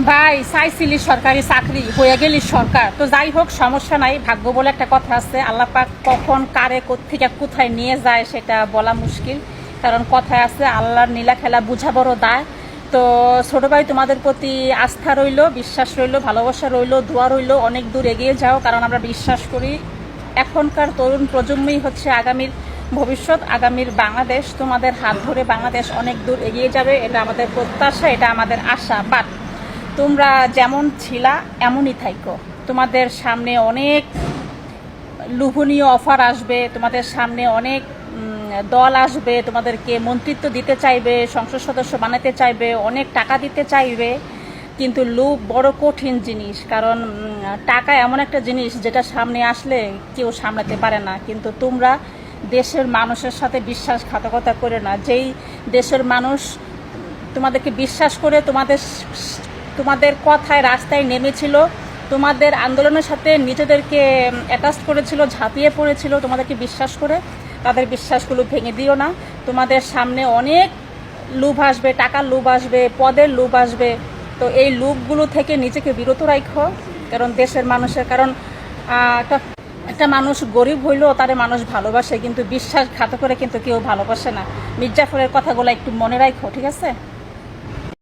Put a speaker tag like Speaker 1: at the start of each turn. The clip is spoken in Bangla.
Speaker 1: ভাই চাইছিলি সরকারি চাকরি হয়ে গেলি সরকার, তো যাই হোক সমস্যা নাই। ভাগ্য বলে একটা কথা আছে, আল্লাহ পাক কখন কারে কোত্থেকে কোথায় নিয়ে যায় সেটা বলা মুশকিল। কারণ কথায় আছে আল্লাহর নীলা খেলা বুঝা বড় দায়। তো ছোটো ভাই, তোমাদের প্রতি আস্থা রইল, বিশ্বাস রইল, ভালোবাসা রইল, দোয়া রইল, অনেক দূর এগিয়ে যাও। কারণ আমরা বিশ্বাস করি এখনকার তরুণ প্রজন্মই হচ্ছে আগামীর ভবিষ্যৎ, আগামীর বাংলাদেশ। তোমাদের হাত ধরে বাংলাদেশ অনেক দূর এগিয়ে যাবে, এটা আমাদের প্রত্যাশা, এটা আমাদের আশা। বাট তোমরা যেমন ছিলা এমনই থাইকো। তোমাদের সামনে অনেক লোভনীয় অফার আসবে, তোমাদের সামনে অনেক দল আসবে, তোমাদেরকে মন্ত্রিত্ব দিতে চাইবে, সংসদ সদস্য বানাতে চাইবে, অনেক টাকা দিতে চাইবে। কিন্তু লোভ বড় কঠিন জিনিস, কারণ টাকা এমন একটা জিনিস যেটা সামনে আসলে কেউ সামলাতে পারে না। কিন্তু তোমরা দেশের মানুষের সাথে বিশ্বাসঘাতকতা করে না। যেই দেশের মানুষ তোমাদেরকে বিশ্বাস করে তোমাদের কথায় রাস্তায় নেমেছিল, তোমাদের আন্দোলনের সাথে নিজেদেরকে অ্যাটাচ করেছিল, ঝাঁপিয়ে পড়েছিল তোমাদেরকে বিশ্বাস করে, তাদের বিশ্বাসগুলো ভেঙে দিও না। তোমাদের সামনে অনেক লোভ আসবে, টাকার লোভ আসবে, পদের লোভ আসবে। তো এই লোভগুলো থেকে নিজেকে বিরত রাখো। কারণ দেশের মানুষের, কারণ একটা একটা মানুষ গরিব হইলেও তারে মানুষ ভালোবাসে, কিন্তু বিশ্বাসঘাতক করে কিন্তু কেউ ভালোবাসে না। মির্জাফরের কথাগুলো একটু মনে রাখো, ঠিক আছে?